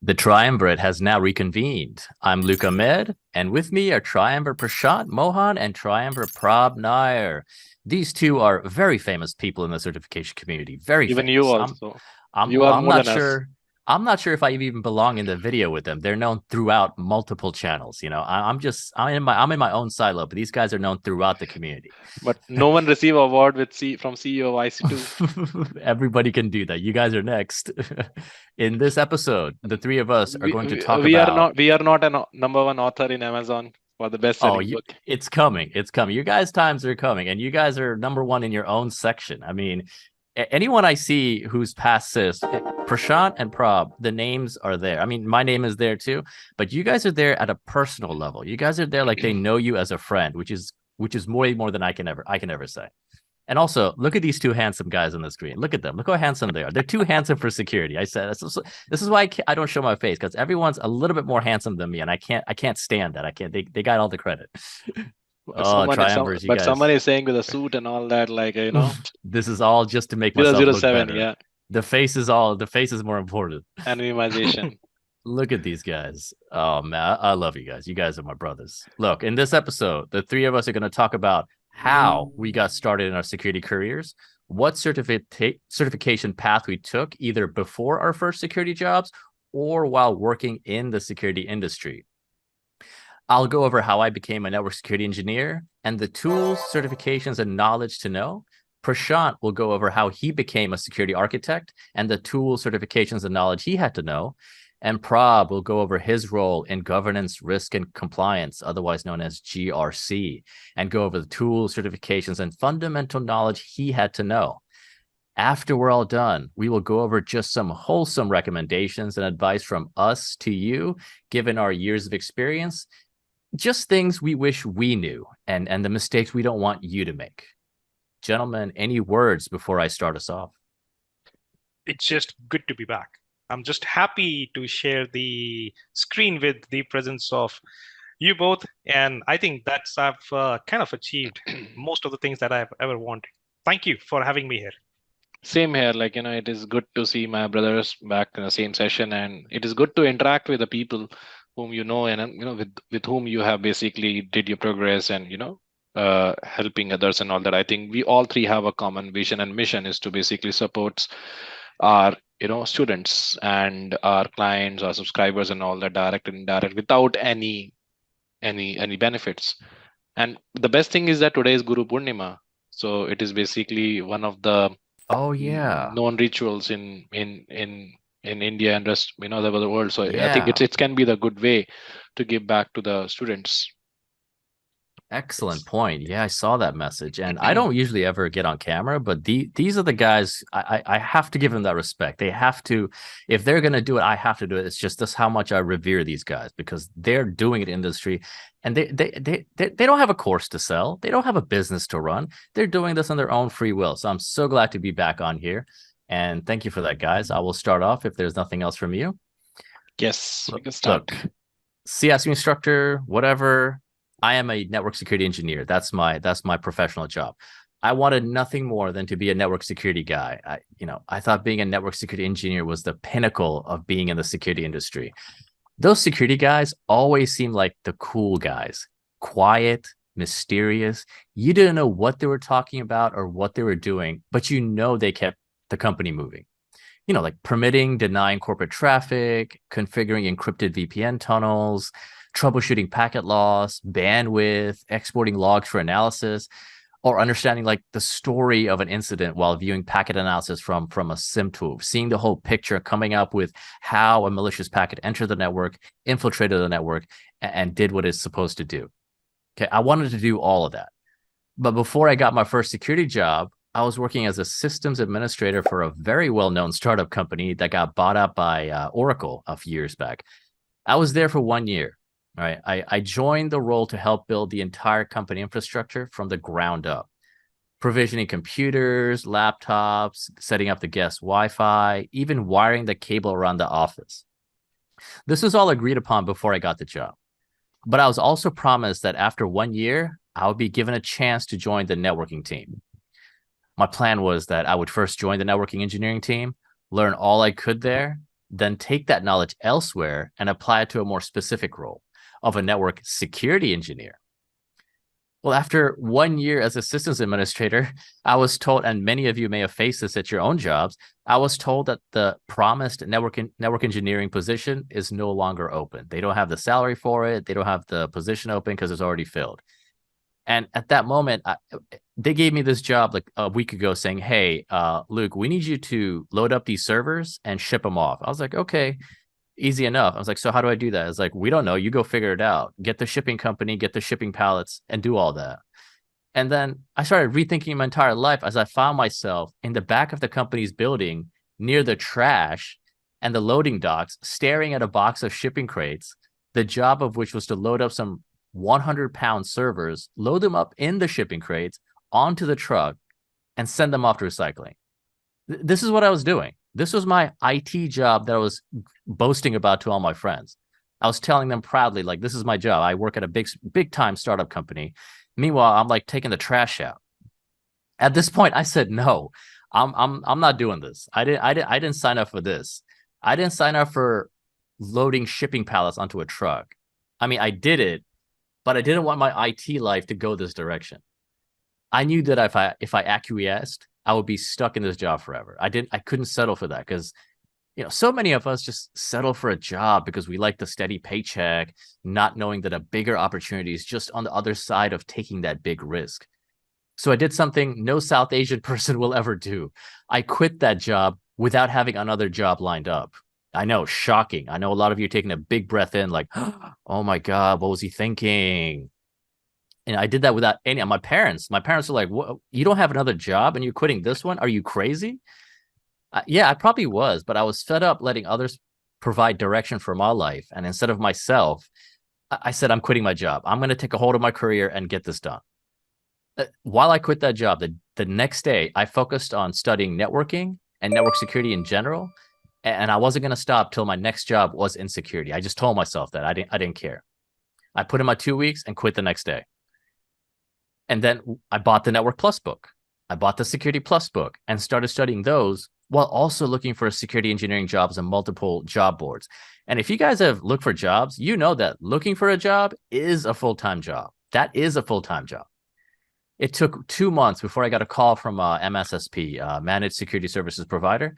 The Triumvirate has now reconvened. I'm Luke Ahmed, and with me are Triumvirate Prashant Mohan and Triumvirate Prabh Nair. These two are very famous people in the certification community. Very Even you famous. also. I'm You are well, I'm more not than us. sure. I'm not sure if I even belong in the video with them. They're known throughout multiple channels. I'm in my own silo, but these guys are known throughout the community. But no one receive award with from CEO of IC2. Everybody can do that. You guys are next. In this episode, the three of us are We, going to we, talk we are about. not we are not a number one author in Amazon for the best Oh, selling book. it's coming. It's coming. You guys' times are coming, and you guys are number one in your own section. I mean, anyone I see who's past this, Prashant and Prab, the names are there. I mean, my name is there too, but you guys are there at a personal level. You guys are there like they know you as a friend, which is more than I can ever say. And also, look at these two handsome guys on the screen. Look at them. Look how handsome they are. They're too handsome for security. I said this is why I don't show my face because everyone's a little bit more handsome than me, and I can't stand that. I can't. They got all the credit. But Oh, triumvirs, you someone guys. is saying with a suit and all that, like This is all just to make zero myself zero look seven, better. yeah, The face is more important. anonymization. Look at these guys. Oh man, I love you guys. You guys are my brothers. Look, in this episode, the three of us are going to talk about how we got started in our security careers, what certification path we took either before our first security jobs or while working in the security industry. I'll go over how I became a network security engineer and the tools, certifications, and knowledge to know. Prashant will go over how he became a security architect and the tools, certifications, and knowledge he had to know. And Prab will go over his role in governance, risk, and compliance, otherwise known as GRC, and go over the tools, certifications, and fundamental knowledge he had to know. After we're all done, we will go over just some wholesome recommendations and advice from us to you, given our years of experience, just things we wish we knew and the mistakes we don't want you to make. Gentlemen, any words before I start us off? It's just good to be back. I'm just happy to share the screen with the presence of you both. And I think that's I've kind of achieved most of the things that I've ever wanted. Thank you for having me here. Same here, like it is good to see my brothers back in the same session, and it is good to interact with the people whom you know and with whom you have basically did your progress and helping others and all that. I think we all three have a common vision and mission is to basically support our students and our clients, our subscribers, and all that direct and indirect without any benefits. And the best thing is that today is Guru Purnima, so it is basically one of the Oh yeah. known rituals in India and rest the world. So I think Yeah. it can be the good way to give back to the students. Excellent point. Yeah, I saw that message. And I don't usually ever get on camera, but these are the guys I have to give them that respect. They have to, if they're going to do it, I have to do it. It's just this how much I revere these guys because they're doing it in industry and they don't have a course to sell. They don't have a business to run. They're doing this on their own free will. So I'm so glad to be back on here. And thank you for that, guys. I will start off if there's nothing else from you. Yes, we Look, can start. CSU instructor, whatever. I am a network security engineer. That's my professional job. I wanted nothing more than to be a network security guy. I thought being a network security engineer was the pinnacle of being in the security industry. Those security guys always seemed like the cool guys, quiet, mysterious. You didn't know what they were talking about or what they were doing, but they kept the company moving. Like permitting, denying corporate traffic, configuring encrypted VPN tunnels, troubleshooting packet loss, bandwidth, exporting logs for analysis, or understanding like the story of an incident while viewing packet analysis from a SIM tool, seeing the whole picture, coming up with how a malicious packet entered the network, infiltrated the network, and did what it's supposed to do. Okay, I wanted to do all of that. But before I got my first security job, I was working as a systems administrator for a very well-known startup company that got bought out by Oracle a few years back. I was there for 1 year. All right. I joined the role to help build the entire company infrastructure from the ground up, provisioning computers, laptops, setting up the guest Wi-Fi, even wiring the cable around the office. This was all agreed upon before I got the job. But I was also promised that after 1 year, I would be given a chance to join the networking team. My plan was that I would first join the networking engineering team, learn all I could there, then take that knowledge elsewhere and apply it to a more specific role of a network security engineer. Well, after 1 year as a systems administrator, I was told, and many of you may have faced this at your own jobs, I was told that the promised network engineering position is no longer open. They don't have the salary for it. They don't have the position open because it's already filled. And at that moment, they gave me this job like a week ago saying, hey, Luke, we need you to load up these servers and ship them off. I was like, okay, easy enough. I was like, so how do I do that? It's like, we don't know. You go figure it out. Get the shipping company, get the shipping pallets, and do all that. And then I started rethinking my entire life as I found myself in the back of the company's building near the trash and the loading docks, staring at a box of shipping crates, the job of which was to load up some 100-pound servers, load them up in the shipping crates onto the truck, and send them off to recycling. This is what I was doing. This was my IT job that I was boasting about to all my friends. I was telling them proudly, like, this is my job. I work at a big time startup company. Meanwhile, I'm like taking the trash out. At this point, I said, no, I'm not doing this. I didn't sign up for this. I didn't sign up for loading shipping pallets onto a truck. I mean, I did it, but I didn't want my IT life to go this direction. I knew that if I acquiesced, I would be stuck in this job forever. I couldn't settle for that because, so many of us just settle for a job because we like the steady paycheck, not knowing that a bigger opportunity is just on the other side of taking that big risk. So I did something no South Asian person will ever do. I quit that job without having another job lined up. I know, shocking. I know a lot of you are taking a big breath in like, oh my God, what was he thinking? And I did that without any of my parents. My parents were like, what, you don't have another job and you're quitting this one? Are you crazy? Yeah, I probably was, but I was fed up letting others provide direction for my life. And instead of myself, I said, I'm quitting my job. I'm going to take a hold of my career and get this done. While I quit that job, the next day, I focused on studying networking and network security in general. And I wasn't going to stop till my next job was in security. I just told myself that I didn't care. I put in my 2 weeks and quit the next day. And then I bought the Network Plus book. I bought the Security Plus book and started studying those while also looking for security engineering jobs on multiple job boards. And if you guys have looked for jobs, you know that looking for a job is a full-time job. That is a full-time job. It took 2 months before I got a call from MSSP, Managed Security Services Provider.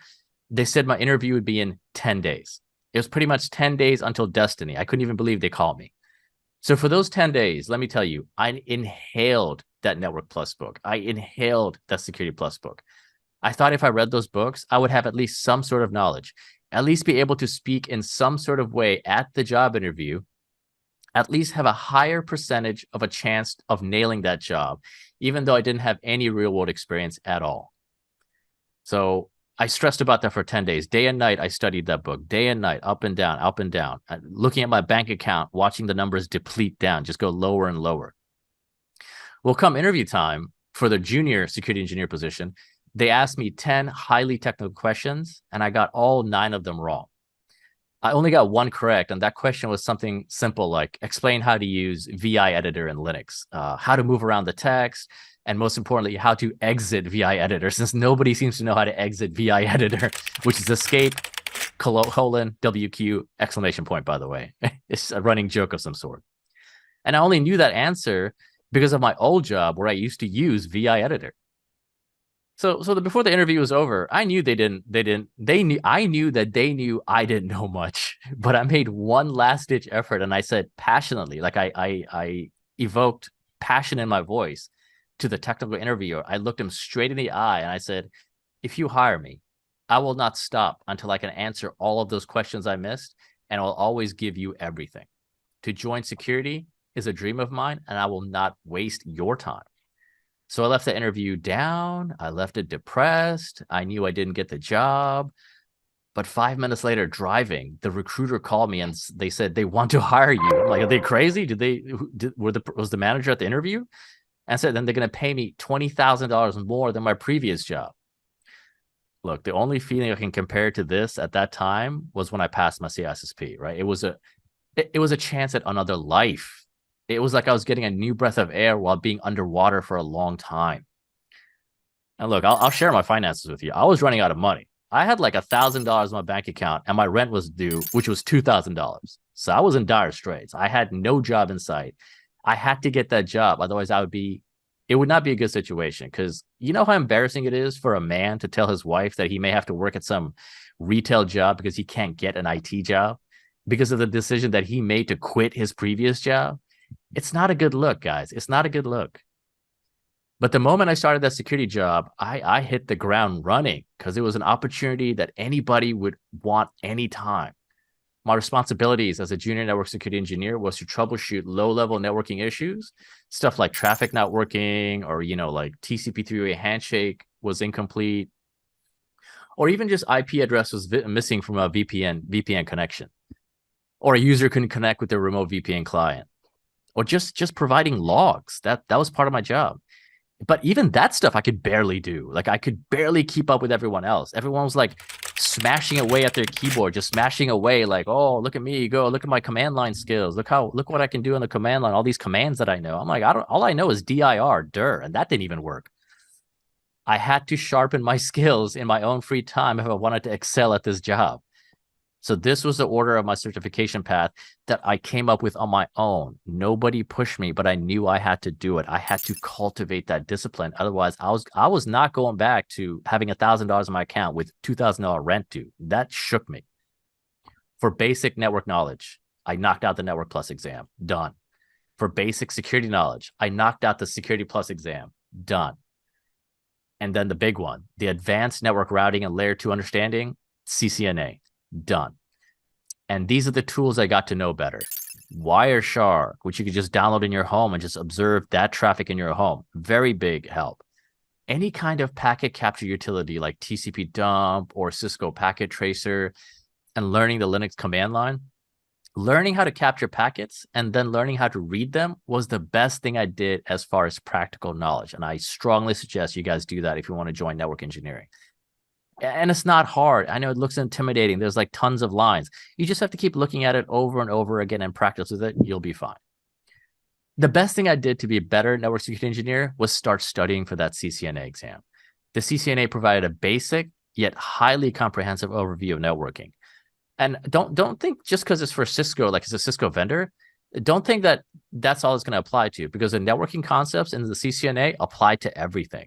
They said my interview would be in 10 days. It was pretty much 10 days until destiny. I couldn't even believe they called me. So for those 10 days, let me tell you, I inhaled that Network Plus book. I inhaled that Security Plus book. I thought if I read those books, I would have at least some sort of knowledge, at least be able to speak in some sort of way at the job interview, at least have a higher percentage of a chance of nailing that job, even though I didn't have any real world experience at all. So I stressed about that for 10 days. Day and night, I studied that book. Day and night, up and down, looking at my bank account, watching the numbers deplete down, just go lower and lower. Well, come interview time for the junior security engineer position, they asked me 10 highly technical questions, and I got all 9 of them wrong. I only got 1 correct, and that question was something simple like explain how to use VI editor in Linux, how to move around the text, and most importantly, how to exit VI editor, since nobody seems to know how to exit VI editor, which is escape, colon, WQ, exclamation point, by the way. It's a running joke of some sort. And I only knew that answer because of my old job where I used to use VI editor. So before the interview was over, I knew I knew that they knew I didn't know much, but I made one last ditch effort. And I said passionately, like I evoked passion in my voice to the technical interviewer. I looked him straight in the eye and I said, if you hire me, I will not stop until I can answer all of those questions I missed, and I'll always give you everything. To join security is a dream of mine, and I will not waste your time. So I left the interview down. I left it depressed. I knew I didn't get the job. But 5 minutes later, driving, the recruiter called me and they said they want to hire you. I'm like, are they crazy? Was the manager at the interview? And I said, then they're going to pay me $20,000 more than my previous job. Look, the only feeling I can compare to this at that time was when I passed my CISSP, right? It was a chance at another life. It was like I was getting a new breath of air while being underwater for a long time. And look, I'll share my finances with you. I was running out of money. I had like $1,000 in my bank account and my rent was due, which was $2,000. So I was in dire straits. I had no job in sight. I had to get that job. Otherwise, it would not be a good situation. Because you know how embarrassing it is for a man to tell his wife that he may have to work at some retail job because he can't get an IT job because of the decision that he made to quit his previous job. It's not a good look, guys. It's not a good look. But the moment I started that security job, I hit the ground running because it was an opportunity that anybody would want anytime. My responsibilities as a junior network security engineer was to troubleshoot low-level networking issues, stuff like traffic not working, or like TCP three-way handshake was incomplete, or even just IP address was missing from a VPN connection, or a user couldn't connect with their remote VPN client, or just providing logs. That was part of my job. But even that stuff I could barely do. Like I could barely keep up with everyone else. Everyone was like smashing away at their keyboard, just smashing away like, oh, look at me, go, look at my command line skills. Look what I can do in the command line, all these commands that I know. I'm like, all I know is dir, and that didn't even work. I had to sharpen my skills in my own free time if I wanted to excel at this job. So this was the order of my certification path that I came up with on my own. Nobody pushed me, but I knew I had to do it. I had to cultivate that discipline. Otherwise, I was not going back to having $1,000 in my account with $2,000 rent due. That shook me. For basic network knowledge, I knocked out the Network Plus exam. Done. For basic security knowledge, I knocked out the Security Plus exam. Done. And then the big one, the Advanced Network Routing and Layer 2 Understanding, CCNA. Done. And these are the tools I got to know better. Wireshark, which you could just download in your home and just observe that traffic in your home. Very big help. Any kind of packet capture utility like TCP dump or Cisco packet tracer, and learning the Linux command line. Learning how to capture packets and then learning how to read them was the best thing I did as far as practical knowledge. And I strongly suggest you guys do that if you want to join network engineering. And it's not hard. I know it looks intimidating. There's like tons of lines. You just have to keep looking at it over and over again and practice with it. You'll be fine. The best thing I did to be a better network security engineer was start studying for that CCNA exam. The CCNA provided a basic yet highly comprehensive overview of networking. And don't think just because it's for Cisco, like it's a Cisco vendor, don't think that that's all it's going to apply to, because the networking concepts in the CCNA apply to everything.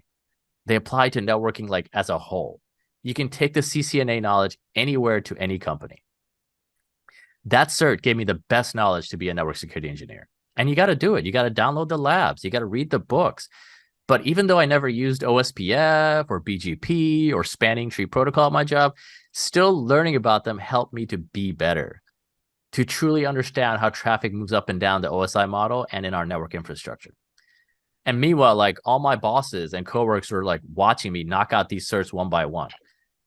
They apply to networking like as a whole. You can take the CCNA knowledge anywhere to any company. That cert gave me the best knowledge to be a network security engineer. And you got to do it. You got to download the labs. You got to read the books. But even though I never used OSPF or BGP or spanning tree protocol at my job, still learning about them helped me to be better, to truly understand how traffic moves up and down the OSI model and in our network infrastructure. And meanwhile, like all my bosses and coworkers were like watching me knock out these certs one by one.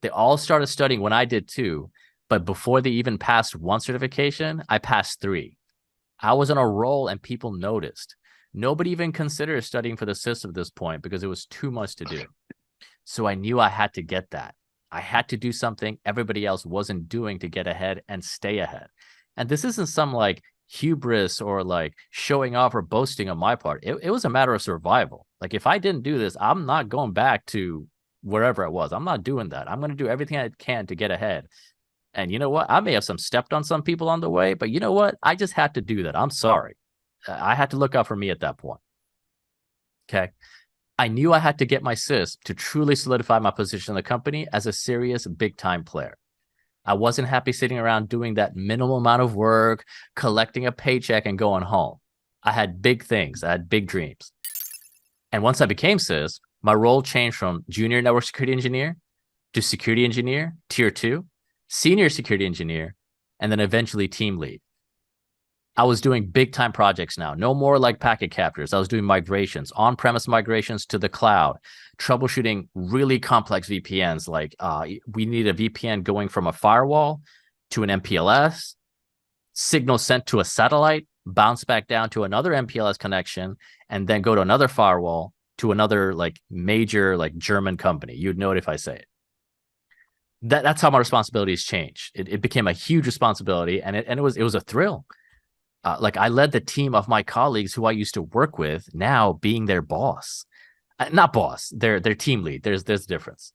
They all started studying when I did too, but before they even passed one certification, I passed 3. I was on a roll and people noticed. Nobody even considered studying for the CIS at this point because it was too much to do. So I knew I had to get that. I had to do something everybody else wasn't doing to get ahead and stay ahead. And this isn't some like hubris or like showing off or boasting on my part. It was a matter of survival. Like if I didn't do this, I'm not going back to wherever I was. I'm not doing that. I'm going to do everything I can to get ahead. And you know what? I may have stepped on some people on the way, but you know what? I just had to do that. I'm sorry. I had to look out for me at that point. Okay. I knew I had to get my CIS to truly solidify my position in the company as a serious big time player. I wasn't happy sitting around doing that minimal amount of work, collecting a paycheck and going home. I had big things. I had big dreams. And once I became CIS, my role changed from junior network security engineer to security engineer, tier 2, senior security engineer, and then eventually team lead. I was doing big time projects now, no more like packet captures. I was doing migrations, on-premise migrations to the cloud, troubleshooting really complex VPNs. Like we need a VPN going from a firewall to an MPLS, signal sent to a satellite, bounce back down to another MPLS connection, and then go to another firewall to another like major like German company. You'd know it if I say it. That's how my responsibilities changed. It became a huge responsibility, and it was a thrill. Like I led the team of my colleagues who I used to work with, now being their boss, not boss, their team lead. There's a difference.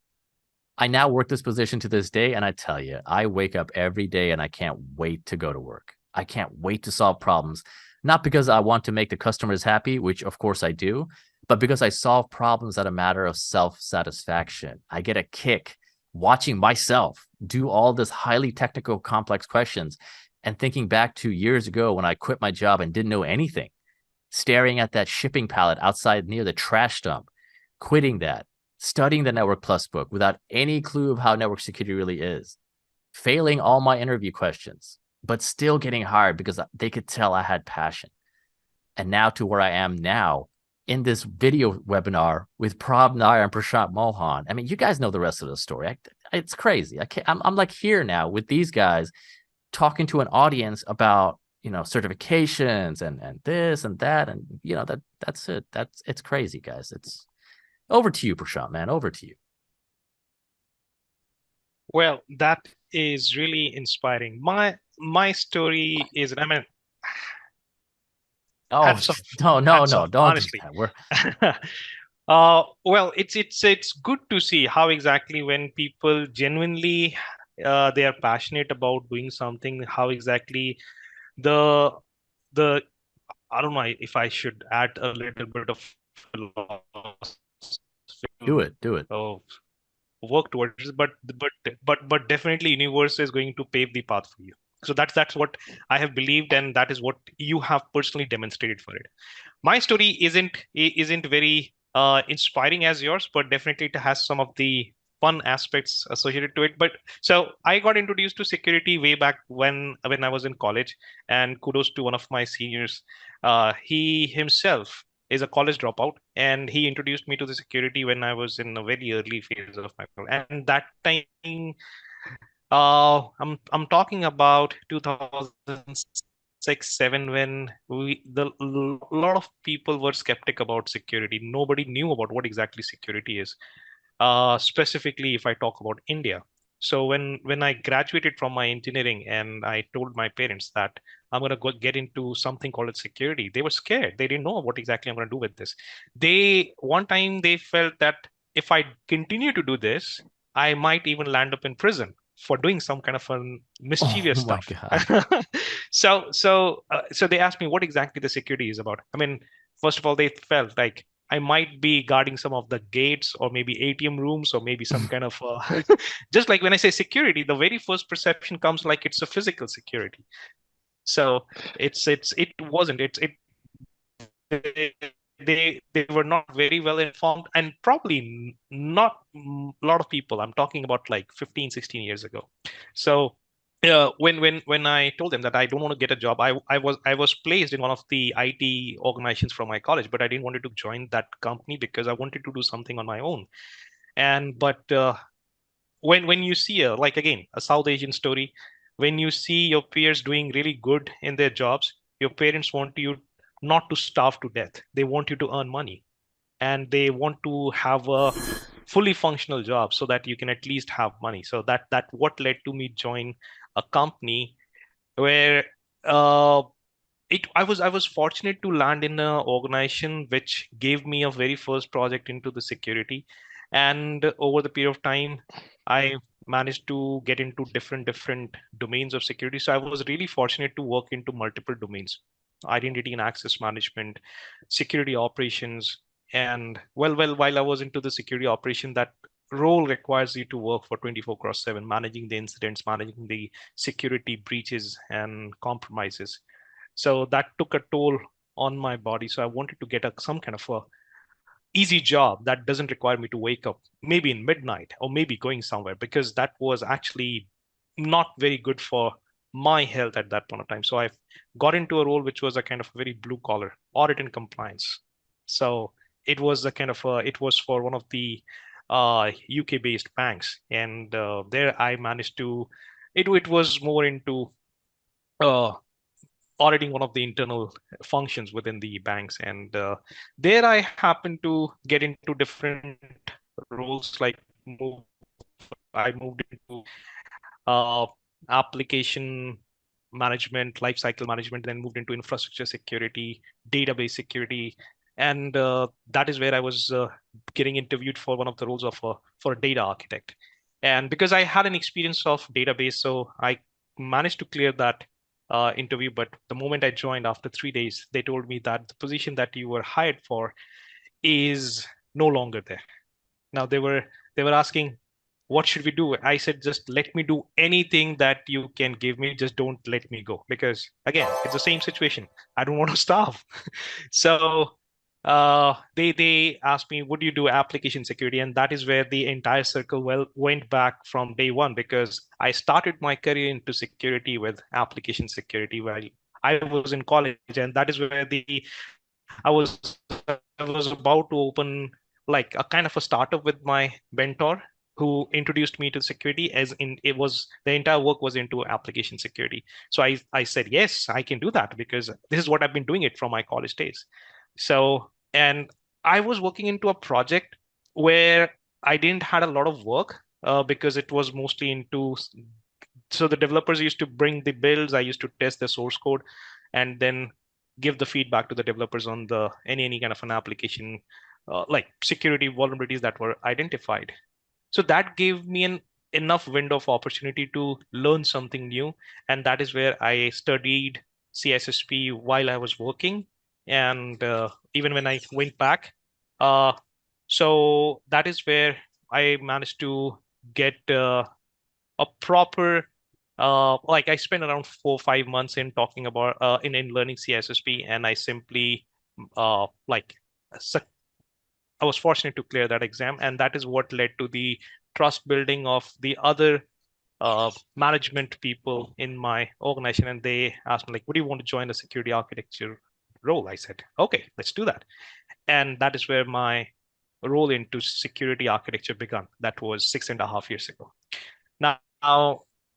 I now work this position to this day, and I tell you, I wake up every day and I can't wait to go to work. I can't wait to solve problems, not because I want to make the customers happy, which of course I do, but because I solve problems at a matter of self-satisfaction. I get a kick watching myself do all this highly technical, complex questions and thinking back to years ago when I quit my job and didn't know anything, staring at that shipping pallet outside near the trash dump, quitting that, studying the Network Plus book without any clue of how network security really is, failing all my interview questions, but still getting hired because they could tell I had passion. And now to where I am now in this video webinar with Prabh, Nair, and Prashant Mohan. I mean, you guys know the rest of the story. It's crazy. I'm like here now with these guys talking to an audience about, certifications and this and that. And, that's it. It's crazy, guys. It's over to you, Prashant, man. Over to you. Well, that is really inspiring. My story is, I mean, Oh, hats off. no, Hats off, don't do honestly. that. We're Well, it's good to see how exactly when people genuinely they are passionate about doing something, how exactly the the I don't know if I should add a little bit of do it. work towards it, but definitely universe is going to pave the path for you. So that's what I have believed, and that is what you have personally demonstrated for it. My story isn't very inspiring as yours, but definitely it has some of the fun aspects associated to it. But so I got introduced to security way back when I was in college, and kudos to one of my seniors. He himself is a college dropout, and he introduced me to the security when I was in a very early phase of my career. And that time, I'm talking about 2006, 7, when a lot of people were skeptic about security. Nobody knew about what exactly security is. Specifically, if I talk about India. So when I graduated from my engineering and I told my parents that I'm going to go get into something called security, they were scared. They didn't know what exactly I'm going to do with this. One time they felt that if I continue to do this, I might even land up in prison for doing some kind of mischievous Oh my stuff. God. So they asked me what exactly the security is about. I mean, first of all, they felt like I might be guarding some of the gates or maybe ATM rooms or maybe some kind of just like when I say security, the very first perception comes like it's a physical security. So it wasn't. They were not very well informed, and probably not a lot of people. I'm talking about like 15, 16 years ago. So when I told them that I don't want to get a job, I was placed in one of the IT organizations from my college, but I didn't want to join that company because I wanted to do something on my own. And but when you see like again a South Asian story, when you see your peers doing really good in their jobs, your parents want you not to starve to death. They want you to earn money, and they want to have a fully functional job so that you can at least have money. So that what led to me join a company where uh, I was fortunate to land in an organization which gave me a very first project into the security, and over the period of time, I managed to get into different domains of security. So I was really fortunate to work into multiple domains: identity and access management, security operations, and while I was into the security operation, that role requires you to work for 24/7, managing the incidents, managing the security breaches and compromises. So that took a toll on my body. So I wanted to get some kind of a easy job that doesn't require me to wake up maybe in midnight or maybe going somewhere, because that was actually not very good for my health at that point of time. So I got into a role which was a kind of very blue collar audit and compliance. So it was a kind of it was for one of the UK based banks, and there I managed to it was more into uh, auditing one of the internal functions within the banks. And there I happened to get into different roles, like I moved into uh, application management, lifecycle management, then moved into infrastructure security, database security. And that is where I was getting interviewed for one of the roles of for a data architect. And because I had an experience of database, so I managed to clear that interview. But the moment I joined after 3 days, they told me that the position that you were hired for is no longer there. Now they were asking, what should we do? I said, just let me do anything that you can give me. Just don't let me go. Because again, it's the same situation. I don't want to starve. So they asked me, would you do application security? And that is where the entire circle went back from day one, because I started my career into security with application security while I was in college, and that is where I was I was about to open like a kind of a startup with my mentor who introduced me to security, as in it was the entire work was into application security. So I said, yes, I can do that because this is what I've been doing it from my college days. So, and I was working into a project where I didn't had a lot of work because it was mostly into, so the developers used to bring the builds, I used to test the source code and then give the feedback to the developers on the any kind of an application like security vulnerabilities that were identified. So that gave me an enough window of opportunity to learn something new, and that is where I studied CSSP while I was working, and even when I went back. So that is where I managed to get a proper like I spent around 4 or 5 months in talking about in learning CSSP, and I simply like I was fortunate to clear that exam, and that is what led to the trust building of the other management people in my organization. And they asked me like, would you want to join a security architecture role? I said, okay, let's do that. And that is where my role into security architecture began. That was 6.5 years ago. Now,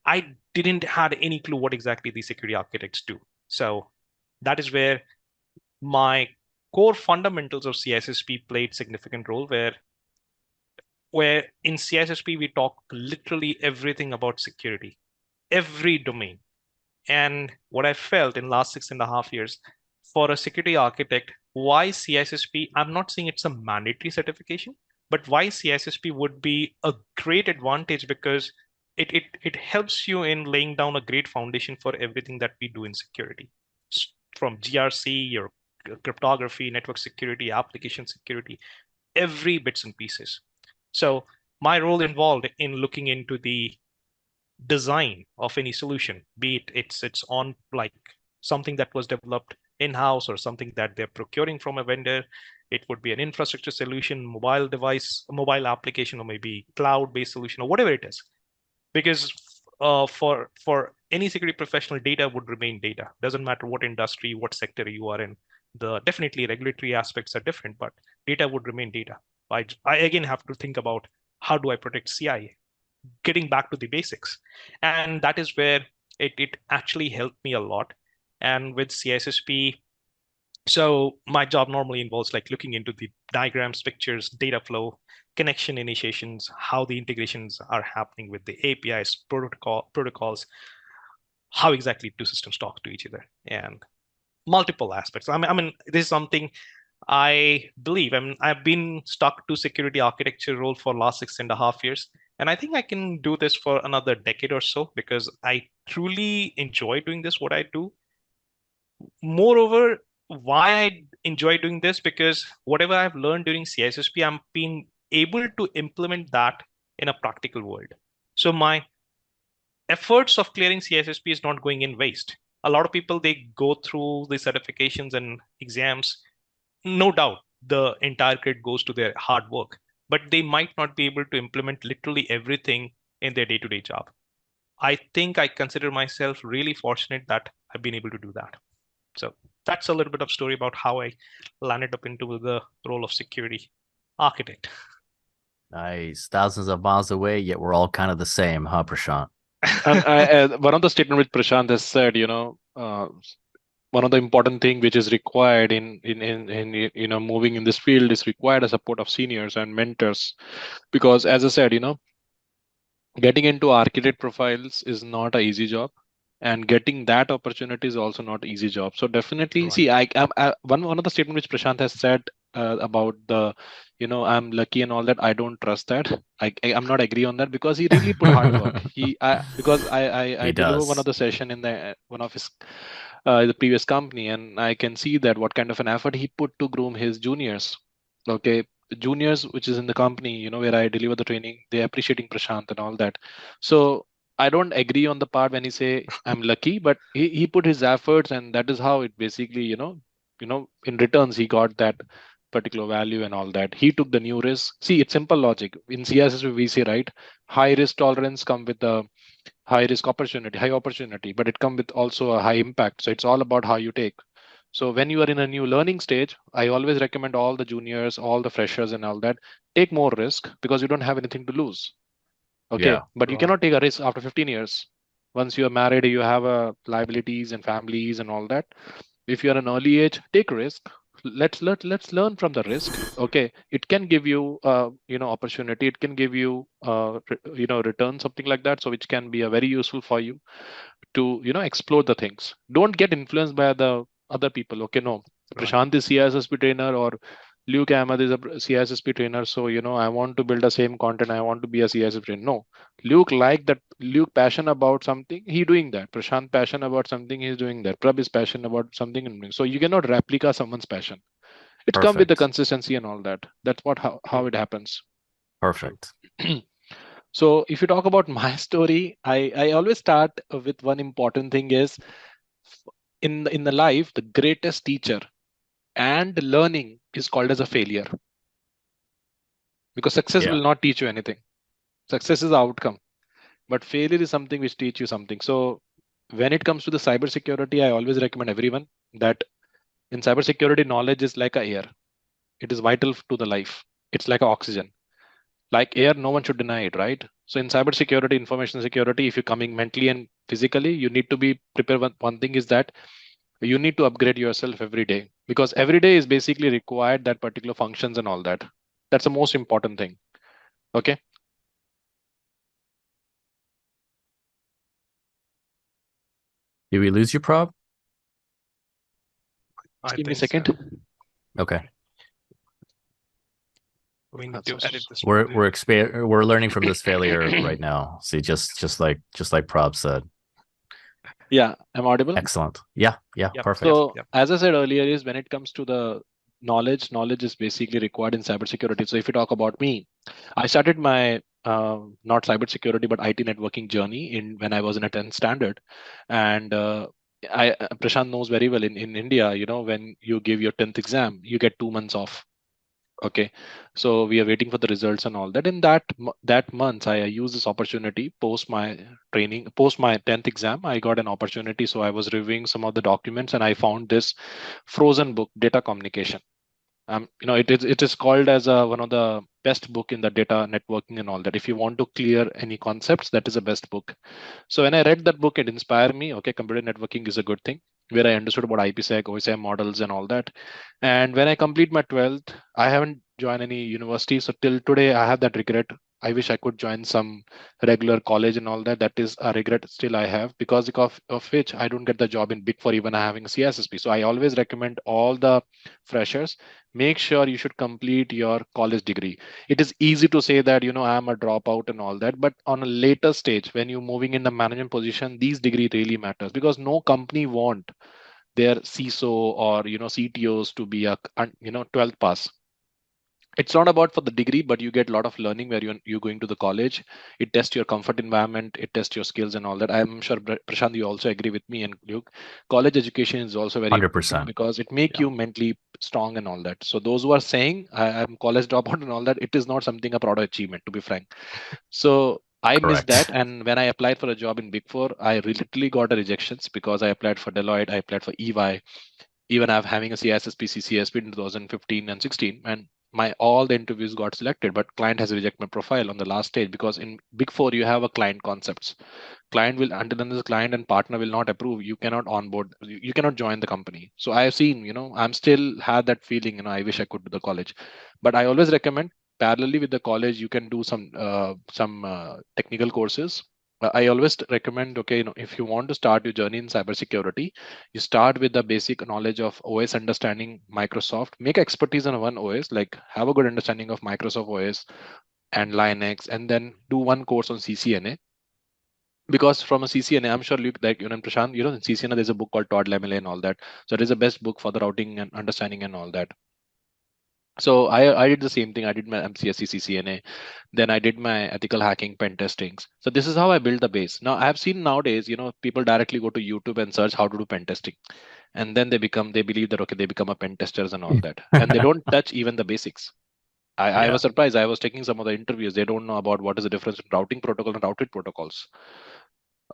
I didn't had any clue what exactly the security architects do. So that is where my core fundamentals of CSSP played significant role, where in CSSP we talk literally everything about security, every domain. And what I felt in last 6.5 years, for a security architect, why CSSP, I'm not saying it's a mandatory certification, but why CSSP would be a great advantage, because it helps you in laying down a great foundation for everything that we do in security, from GRC, your cryptography, network security, application security, every bits and pieces. So my role involved in looking into the design of any solution, be it it's on like something that was developed in-house or something that they're procuring from a vendor. It would be an infrastructure solution, mobile device, mobile application, or maybe cloud-based solution, or whatever it is. Because for any security professional, data would remain data. Doesn't matter what industry, what sector you are in. The definitely regulatory aspects are different, but data would remain data. I again have to think about how do I protect CI, getting back to the basics. And that is where it actually helped me a lot. And with CSSP, so my job normally involves like looking into the diagrams, pictures, data flow, connection initiations, how the integrations are happening with the APIs, protocols, how exactly two systems talk to each other, and multiple aspects. I mean, this is something I believe. I've been stuck to security architecture role for last 6.5 years, and I think I can do this for another decade or so because I truly enjoy doing this, what I do. Moreover, why I enjoy doing this, because whatever I've learned during CSSP, I'm being able to implement that in a practical world. So my efforts of clearing CSSP is not going in waste. A lot of people, they go through the certifications and exams. No doubt, the entire credit goes to their hard work, but they might not be able to implement literally everything in their day-to-day job. I think I consider myself really fortunate that I've been able to do that. So that's a little bit of story about how I landed up into the role of security architect. Nice. Thousands of miles away, yet we're all kind of the same, huh, Prashant? And one of the statement which Prashant has said, one of the important thing which is required in moving in this field is required a support of seniors and mentors, because as I said, getting into architect profiles is not an easy job, and getting that opportunity is also not easy job. So definitely, Right. see, one of the statement which Prashant has said, about the, I'm lucky and all that. I don't trust that. I'm not agree on that, because he really put hard work. Because I He deliver one of does. the session in one of his the previous company, and I can see that what kind of an effort he put to groom his juniors. Okay, juniors which is in the company, where I deliver the training, they're appreciating Prashant and all that. So I don't agree on the part when he say I'm lucky, but he put his efforts, and that is how it basically, in returns he got that particular value and all that. He took the new risk. See, it's simple logic. In CSS we say, right, high risk tolerance come with the high risk opportunity, high opportunity, but it come with also a high impact. So it's all about how you take. So when you are in a new learning stage, I always recommend all the juniors, all the freshers and all that, take more risk because you don't have anything to lose. Okay, Yeah. but you Right. cannot take a risk after 15 years. Once you are married, you have liabilities and families and all that. If you're an early age, take risk. Let's learn from the risk. Okay, it can give you opportunity. It can give you return, something like that. So which can be a very useful for you to explore the things. Don't get influenced by the other people. Okay, no, Right. Prashant is CSSP trainer, or Luke Ahmed is a CSSP trainer, so I want to build the same content, I want to be a CSSP trainer. No, Luke like that. Luke passion about something, he doing that. Prashant passion about something, he's doing that. Prabh is passion about something and doing. So you cannot replicate someone's passion. It's come with the Perfect. consistency and all that. That's what how True. it happens. True. Perfect. So if you talk about my story, I always start with one important thing is, in the life, the greatest teacher and learning is called as a failure, because success Yeah. will not teach you anything. Success is the outcome, but failure is something which teach you something. So when it comes to the cybersecurity, I always recommend everyone that in cybersecurity, knowledge is like a air. It is vital to the life. It's like oxygen. Like air, no one should deny it, right? So in cybersecurity, information security, if you're coming mentally and physically, you need to be prepared. One thing is that you need to upgrade yourself every day, because every day is basically required that particular functions and all that. That's the most important thing. Okay. Did we lose you, Prab? Just I give me a think so. second. Okay. We need That's to edit just- this We're probably. we're learning from this failure right now. See, just like Prab said. Yeah, I'm audible. Excellent. Yeah, yeah, Yep. perfect. Yep. So Yep. as I said earlier, is when it comes to the knowledge is basically required in cybersecurity. So if you talk about me, I started my not cybersecurity but IT networking journey in when I was in a 10th standard, and Prashant knows very well in India. When you give your 10th exam, you get 2 months off. Okay, so we are waiting for the results and all that. In that month, I used this opportunity post my training, post my 10th exam. I got an opportunity, so I was reviewing some of the documents, and I found this frozen book, Data Communication. It is called as one of the best book in the data networking and all that. If you want to clear any concepts, that is the best book. So when I read that book, it inspired me. Okay, computer networking is a good thing, where I understood about IPsec, OSI models, and all that. And when I complete my 12th, I haven't joined any university. So till today, I have that regret. I wish I could join some regular college and all that. That is a regret still I have, because of which I don't get the job in Big Four even having a CSSP. So I always recommend all the freshers, make sure you should complete your college degree. It is easy to say that I'm a dropout and all that, but on a later stage when you're moving in the management position, these degree really matters, because no company want their CISO or CTOs to be a 12th pass. It's not about for the degree, but you get a lot of learning where you're going to the college. It tests your comfort environment, it tests your skills and all that. I'm sure Prashant, you also agree with me and Luke. College education is also very important 100%. because it make Yeah. you mentally strong and all that. So those who are saying I'm college dropout and all that, it is not something a proud achievement, to be frank. So I missed that, Correct. and when I applied for a job in Big Four, I literally got a rejections because I applied for Deloitte, I applied for EY, even I've having a CISSP, CCSP in 2015 and 16, and my all the interviews got selected, but client has rejected my profile on the last stage, because in Big Four you have a client concepts. Client will, until then the client and partner will not approve, you cannot onboard, you cannot join the company. So I have seen, I'm still had that feeling, I wish I could do the college, but I always recommend parallelly with the college you can do some technical courses. I always recommend, okay, if you want to start your journey in cybersecurity, you start with the basic knowledge of OS understanding, Microsoft, make expertise on one OS, like have a good understanding of Microsoft OS and Linux, and then do one course on CCNA. Because from a CCNA, I'm sure Luke, like, and Prashant, in CCNA, there's a book called Todd Lamela and all that. So it is the best book for the routing and understanding and all that. So I did the same thing. I did my MCSE CCNA, then I did my ethical hacking pen testings. So this is how I build the base. Now I have seen nowadays, people directly go to YouTube and search how to do pen testing, and then they believe that okay, they become a pen testers and all that, and they don't touch even the basics. I Yeah. was surprised. I was taking some of the interviews. They don't know about what is the difference in routing protocol and routed protocols.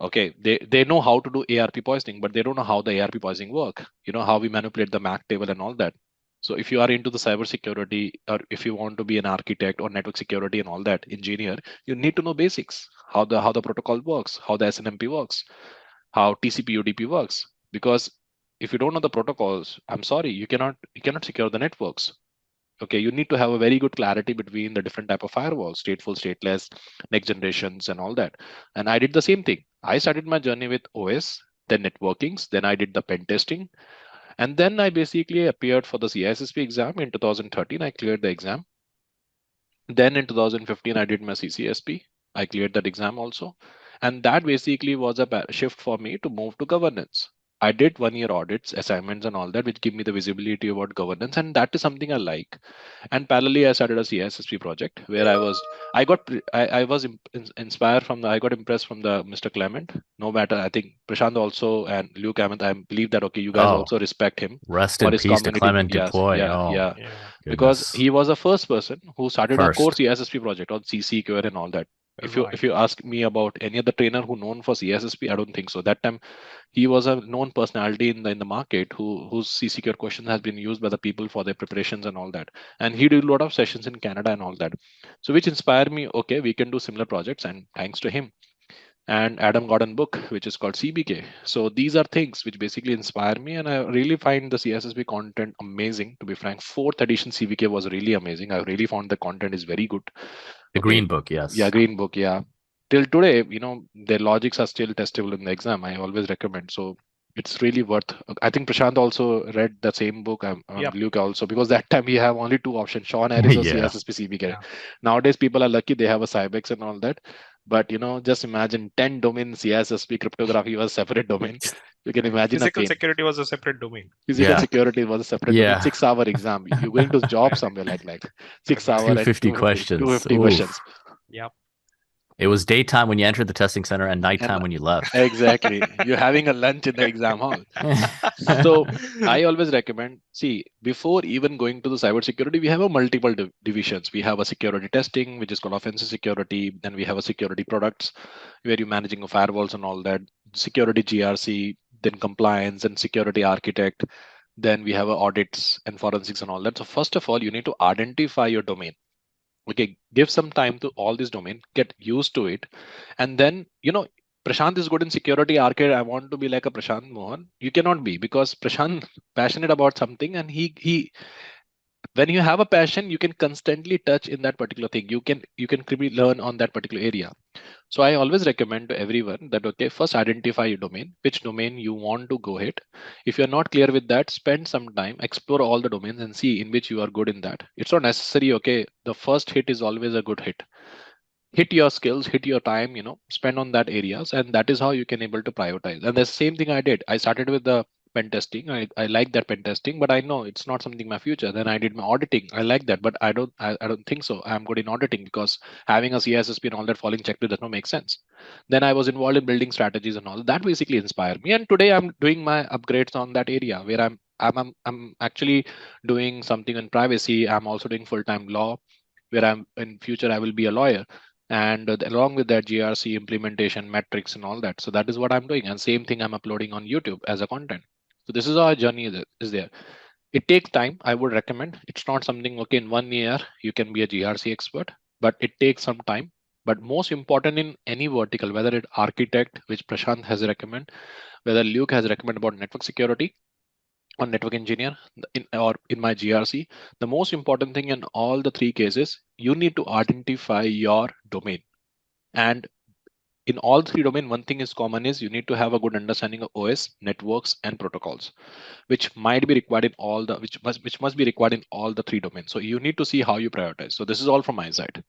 Okay, they know how to do ARP poisoning, but they don't know how the ARP poisoning work. How we manipulate the MAC table and all that. So if you are into the cybersecurity, or if you want to be an architect or network security and all that engineer, you need to know basics, how the protocol works, how the SNMP works, how TCP/UDP works. Because if you don't know the protocols, I'm sorry, you cannot secure the networks. Okay, you need to have a very good clarity between the different type of firewalls, stateful, stateless, next generations, and all that. And I did the same thing. I started my journey with OS, then networkings, then I did the pen testing, and then I basically appeared for the CISSP exam in 2013. I cleared the exam. Then in 2015, I did my CCSP. I cleared that exam also. And that basically was a shift for me to move to governance. I did 1 year audits, assignments, and all that, which give me the visibility about governance. And that is something I like. And parallelly, I started a CISSP project where I was inspired from I got impressed from the Mr. Clement. No matter, I think Prashant also and Luke Ahmed, I believe that, okay, you guys Oh, also respect him rest for in his peace to community. Clement Yes, Deploy. yeah, Oh, yeah, Yeah. because goodness. he was the first person who started a core First. CSSP project on CC query and all that. If you Right. if you ask me about any other trainer who known for CSSP, I don't think so. That time he was a known personality in the market whose CC query question has been used by the people for their preparations and all that. And he did a lot of sessions in Canada and all that. So which inspired me, okay, we can do similar projects, and thanks to him. And Adam Gordon book, which is called CBK. So these are things which basically inspire me, and I really find the CSSB content amazing. To be frank, fourth edition CBK was really amazing. I really found the content is very good. The Okay, Green Book, yeah, yes. Green Book, yeah. Till today, their logics are still testable in the exam. I always recommend. So it's really worth. I think Prashant also read the same book. Yep. Luke also, because that time we have only two options: Sean Harris or Yeah. CSSP CBK. Yeah. Nowadays, people are lucky they have a Cybex and all that. But just imagine 10 domain CSSP cryptography was a separate domain. You can imagine a Physical pain. security was a separate domain. Physical Yeah. security was a separate domain. Yeah. 6 hour exam. You're going to job Right. somewhere like 6 hour Right. and 250 questions. 250 Ooh. questions. Yep. It was daytime when you entered the testing center and And nighttime when you left. exactly, you're having a lunch in the exam hall. So I always recommend, see, before even going to the cybersecurity, we have a multiple divisions. We have a security testing, which is called offensive security. Then we have a security products, where you're managing firewalls and all that. Security GRC, then compliance and security architect. Then we have audits and forensics and all that. So first of all, you need to identify your domain. Okay, give some time to all this domain, get used to it, and then Prashant is good in security arcade. I want to be like a Prashant Mohan. You cannot be, because Prashant passionate about something, and he when you have a passion, you can constantly touch in that particular thing. You can quickly learn on that particular area. So I always recommend to everyone that, okay, first identify your domain, which domain you want to go hit. If you're not clear with that, spend some time, explore all the domains and see in which you are good in that. It's not necessary, okay, the first hit is always a good hit. Hit your skills, hit your time, spend on that areas, and that is how you can able to prioritize. And the same thing I did. I started with the pen testing. I like that pen testing, but I know it's not something my future. Then I did my auditing. I like that, but I don't think so I'm good in auditing, because having a CSSP and all that falling checklist does not make sense. Then I was involved in building strategies and all that basically inspired me. And today I'm doing my upgrades on that area, where I'm actually doing something in privacy. I'm also doing full-time law, where I'm in future I will be a lawyer. And along with that, GRC implementation metrics and all that. So that is what I'm doing, and same thing I'm uploading on YouTube as a content. So this is our journey is there. It takes time. I would recommend. It's not something, okay, in 1 year you can be a GRC expert, but it takes some time. But most important in any vertical, whether it architect, which Prashant has recommended, whether Luke has recommended about network security or network engineer, or in my GRC, the most important thing in all the three cases, you need to identify your domain. And in all three domain, one thing is common is you need to have a good understanding of OS, networks, and protocols, which might be required in all the which must be required in all the three domains. So you need to see how you prioritize. So this is all from my side.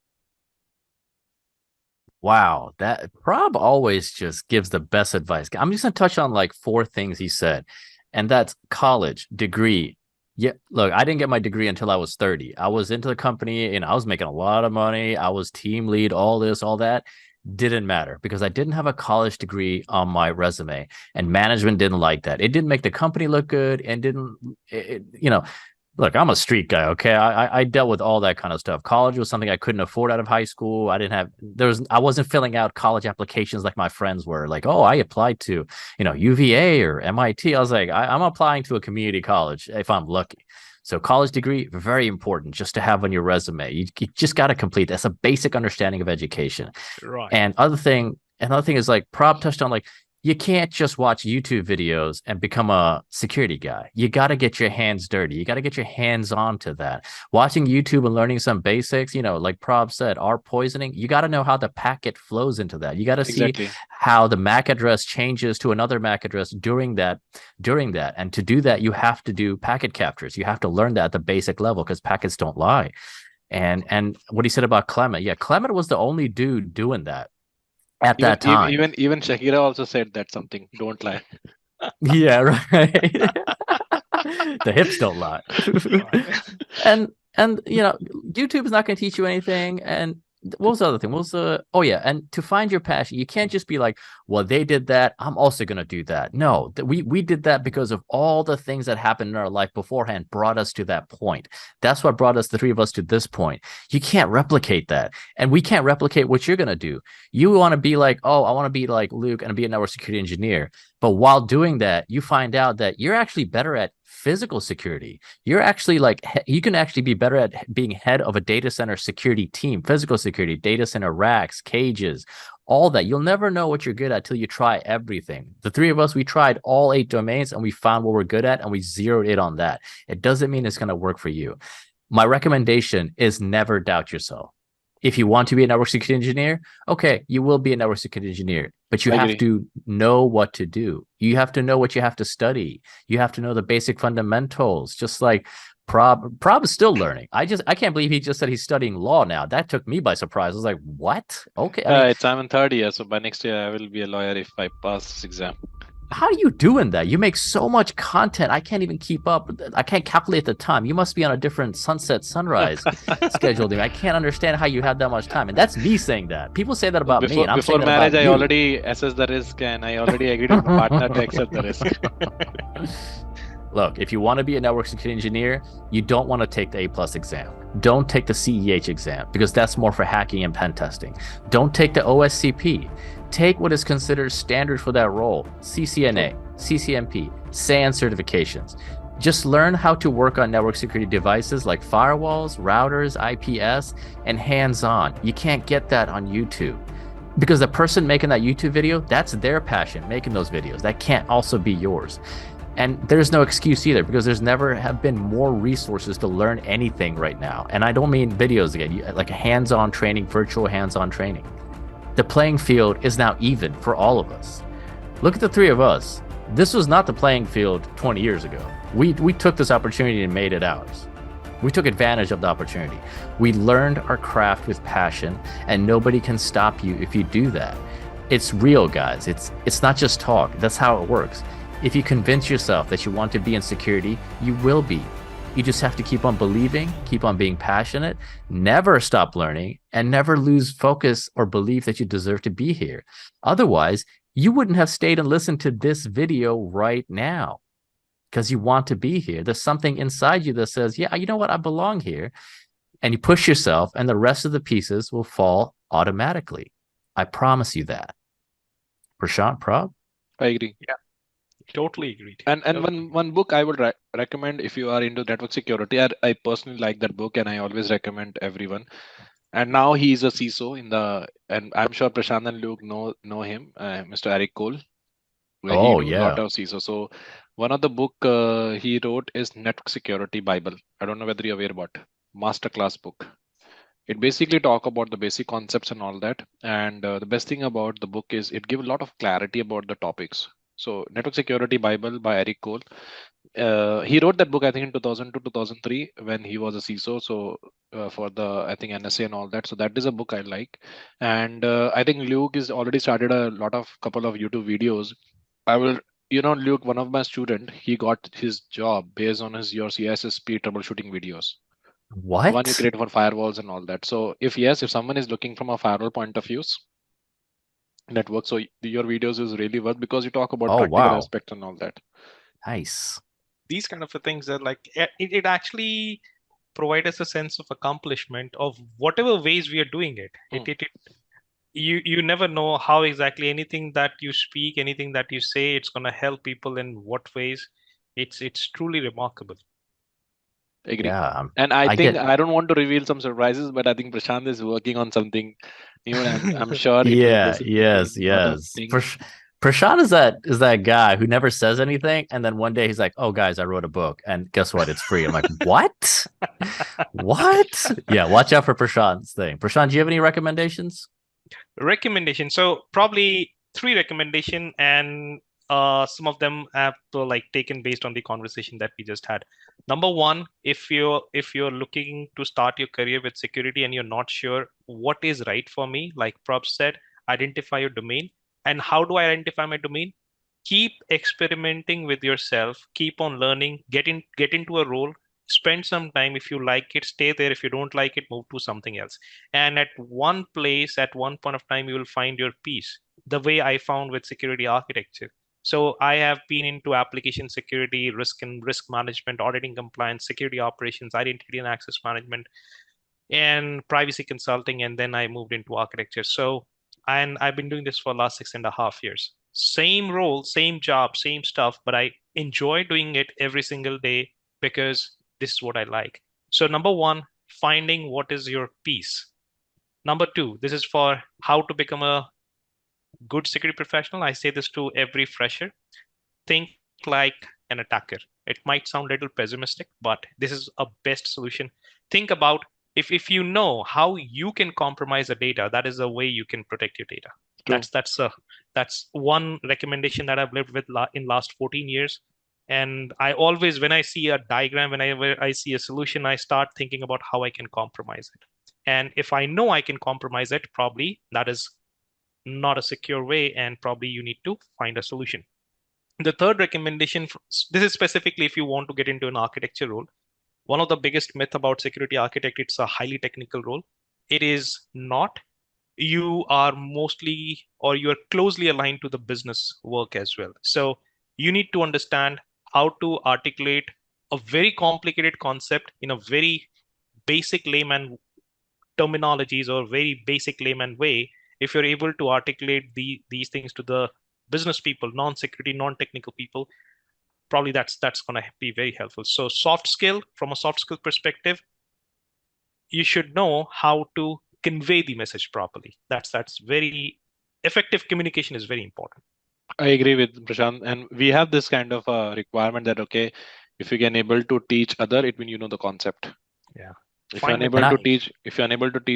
Wow, that Prab always just gives the best advice. I'm just gonna touch on like four things he said, and that's college, degree. Yeah, look, I didn't get my degree until I was 30. I was into the company and I was making a lot of money. I was team lead, all this, all that. Didn't matter because I didn't have a college degree on my resume, and management didn't like that. It didn't make the company look good, and look, I'm a street guy. Okay. I dealt with all that kind of stuff. College was something I couldn't afford out of high school. I wasn't filling out college applications like my friends were like, oh, I applied to, UVA or MIT. I was like, I'm applying to a community college if I'm lucky. So college degree, very important just to have on your resume. You just got to complete. That's a basic understanding of education. Right. And another thing is like Prab touched on, like, you can't just watch YouTube videos and become a security guy. You got to get your hands dirty. You got to get your hands onto that. Watching YouTube and learning some basics, like Prab said, R poisoning, you got to know how the packet flows into that. You got to see how the MAC address changes to another MAC address during that. And to do that, you have to do packet captures. You have to learn that at the basic level because packets don't lie. And what he said about Clement, yeah, Clement was the only dude doing that at that time. Even Shakira also said that something. Don't lie. Yeah, right. The hips don't lie. and YouTube is not going to teach you anything. And what was the other thing? And to find your passion, you can't just be like, well, they did that, I'm also going to do that. No, we did that because of all the things that happened in our life beforehand brought us to that point. That's what brought us, the three of us, to this point. You can't replicate that, and we can't replicate what you're going to do. You want to be like, oh, I want to be like Luke and be a network security engineer, but while doing that, you find out that you're actually better at physical security. You're actually you can actually be better at being head of a data center security team, physical security, data center racks, cages, all that. You'll never know what you're good at till you try everything. The three of us, we tried all 8 domains and we found what we're good at and we zeroed in on that. It doesn't mean it's going to work for you. My recommendation is never doubt yourself. If you want to be a network security engineer, okay, you will be a network security engineer, but you have to know what to do. You have to know what you have to study. You have to know the basic fundamentals, just like Prabh is still learning. I can't believe he just said he's studying law now. That took me by surprise. I was like, what? Okay. I'm in third year, so by next year I will be a lawyer if I pass this exam. How are you doing that? You make so much content. I can't even keep up. I can't calculate the time. You must be on a different sunset sunrise schedule. I can't understand how you have that much time. And that's me saying that. People say that about me. And before marriage, I already assessed the risk and I already agreed with my partner to accept the risk. Look, if you want to be a network security engineer, you don't want to take the A+ exam. Don't take the CEH exam because that's more for hacking and pen testing. Don't take the OSCP. Take what is considered standard for that role: CCNA, CCNP, SAN certifications. Just learn how to work on network security devices like firewalls, routers, IPS, and hands-on. You can't get that on YouTube because the person making that YouTube video, that's their passion, making those videos. That can't also be yours. And there's no excuse either because there's never have been more resources to learn anything right now. And I don't mean videos again, like hands-on training, virtual hands-on training. The playing field is now even for all of us. Look at the three of us. This was not the playing field 20 years ago. We took this opportunity and made it ours. We took advantage of the opportunity. We learned our craft with passion, and nobody can stop you if you do that. It's real, guys. It's not just talk. That's how it works. If you convince yourself that you want to be in security, you will be. You just have to keep on believing, keep on being passionate, never stop learning, and never lose focus or belief that you deserve to be here. Otherwise, you wouldn't have stayed and listened to this video right now because you want to be here. There's something inside you that says, yeah, you know what? I belong here. And you push yourself and the rest of the pieces will fall automatically. I promise you that. Prashant, Prabh? I agree. Yeah. Totally agreed. And one book I would recommend if you are into network security. I personally like that book and I always recommend everyone. And now he's a CISO and I'm sure Prashant and Luke know him, Mr. Eric Cole. Oh, yeah. A lot of CISO. So one of the book he wrote is Network Security Bible. I don't know whether you're aware about Masterclass book. It basically talk about the basic concepts and all that. And the best thing about the book is it give a lot of clarity about the topics. So Network Security Bible by Eric Cole. He wrote that book I think in 2002 2003 when he was a CISO. So for the I think NSA and all that. So that is a book I like. And I think Luke is already started a lot of couple of YouTube videos. I will, Luke, one of my student, he got his job based on his your CISSP troubleshooting videos. The one you What? create for firewalls and all that. So if someone is looking from a firewall point of view, network, so your videos is really worth because you talk about Oh, practical wow. aspect and all that. Nice. These kind of things are like it actually provide us a sense of accomplishment of whatever ways we are doing it. You never know how exactly anything that you speak, anything that you say, it's going to help people in what ways. It's truly remarkable. Agree. Yeah. And I I think get, I don't want to reveal some surprises, but I think Prashant is working on something new, and I'm sure it will yeah, basically be yes, a lot of yes. things. Prashant is that guy who never says anything, and then one day he's like, "Oh, guys, I wrote a book, and guess what? It's free." I'm like, "What? What?" Yeah, watch out for Prashant's thing. Prashant, do you have any recommendations? Recommendation. So probably 3 recommendation, and some of them have like taken based on the conversation that we just had. Number 1, if you're looking to start your career with security and you're not sure what is right for me, like Prabh said, identify your domain. And how do I identify my domain? Keep experimenting with yourself, keep on learning, get into a role, spend some time. If you like it, stay there. If you don't like it, move to something else. And at one place, at one point of time, you will find your peace, the way I found with security architecture. So I have been into application security, risk and risk management, auditing compliance, security operations, identity and access management, and privacy consulting, and then I moved into architecture. So, and I've been doing this for the last 6.5 years. Same role, same job, same stuff, but I enjoy doing it every single day because this is what I like. So number 1, finding what is your piece. Number 2, this is for how to become a good security professional. I say this to every fresher. Think like an attacker. It might sound a little pessimistic, but this is a best solution. Think about if you know how you can compromise the data, that is a way you can protect your data. True. That's one recommendation that I've lived with in last 14 years. And I always, when I see a diagram, whenever I see a solution, I start thinking about how I can compromise it. And if I know I can compromise it, probably that is not a secure way, and probably you need to find a solution. The third recommendation, this is specifically if you want to get into an architecture role. One of the biggest myth about security architect, it's a highly technical role. It is not. You are mostly, or you are closely aligned to the business work as well. So you need to understand how to articulate a very complicated concept in a very basic layman terminologies or very basic layman way. If you're able to articulate these things to the business people, non-security, non-technical people, probably that's going to be very helpful. So soft skill, from a soft skill perspective, you should know how to convey the message properly. That's very effective. Communication is very important. I agree with Prashant, and we have this kind of requirement that okay, if you can able to teach other, it means you know the concept. Yeah. If you're unable to teach,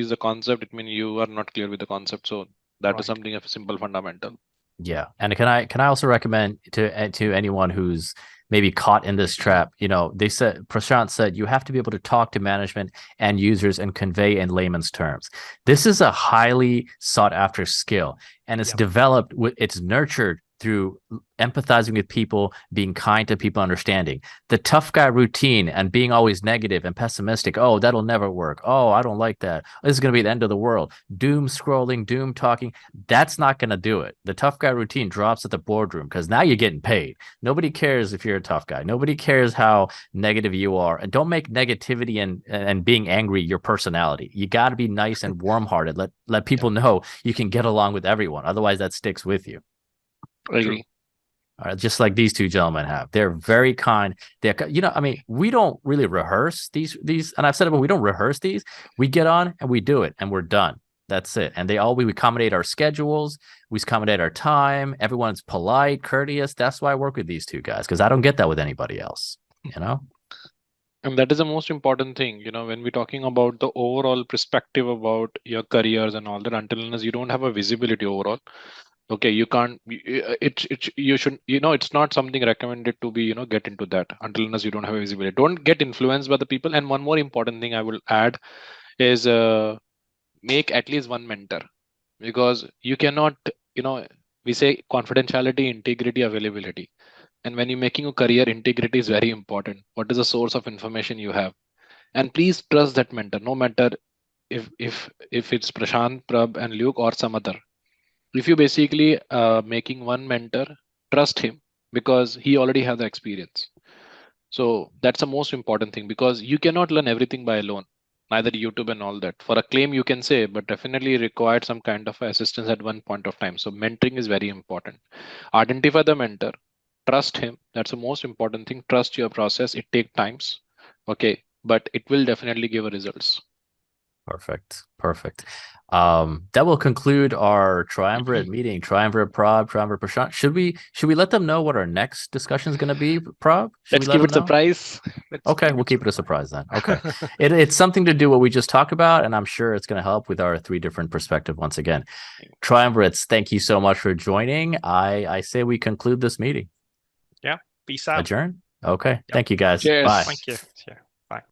the concept, it means you are not clear with the concept. So that is something of a simple fundamental. Yeah, and can I also recommend to anyone who's maybe caught in this trap? Prashant said you have to be able to talk to management and users and convey in layman's terms. This is a highly sought after skill, and it's developed it's nurtured through empathizing with people, being kind to people, understanding the tough guy routine and being always negative and pessimistic. Oh, that'll never work. Oh, I don't like that. This is going to be the end of the world. Doom scrolling, doom talking. That's not going to do it. The tough guy routine drops at the boardroom because now you're getting paid. Nobody cares if you're a tough guy. Nobody cares how negative you are. And don't make negativity and being angry your personality. You got to be nice and warm-hearted. Let people know you can get along with everyone. Otherwise, that sticks with you. I agree. All right, just like these two gentlemen have. They're very kind. We don't really rehearse these, and I've said it, but we don't rehearse these. We get on and we do it, and we're done. That's it. And we accommodate our schedules. We accommodate our time. Everyone's polite, courteous. That's why I work with these two guys, because I don't get that with anybody else. And that is the most important thing, when we're talking about the overall perspective about your careers and all that, until unless you don't have a visibility overall, okay, you can't, you should, it's not something recommended to be, get into that until unless you don't have a visibility. Don't get influenced by the people. And one more important thing I will add is make at least one mentor, because you cannot, we say confidentiality, integrity, availability. And when you're making a career, integrity is very important. What is the source of information you have? And please trust that mentor, no matter if it's Prashant, Prabh, and Luke or some other. If you basically making one mentor, trust him because he already has the experience. So that's the most important thing, because you cannot learn everything by alone, neither YouTube and all that. For a claim you can say, but definitely required some kind of assistance at one point of time. So mentoring is very important. Identify the mentor, trust him. That's the most important thing. Trust your process. It takes times, okay, but it will definitely give results. Perfect. That will conclude our triumvirate meeting. Triumvirate Prabh, triumvirate Prashant. Should we let them know what our next discussion is going to be, Prabh? Let's keep it surprise. Okay, we'll keep it a surprise then. Okay. It's something to do what we just talked about, and I'm sure it's going to help with our 3 different perspectives once again. Triumvirates, thank you so much for joining. I say we conclude this meeting. Yeah. Peace out. Adjourn. Okay. Yep. Thank you guys. Cheers. Bye. Thank you.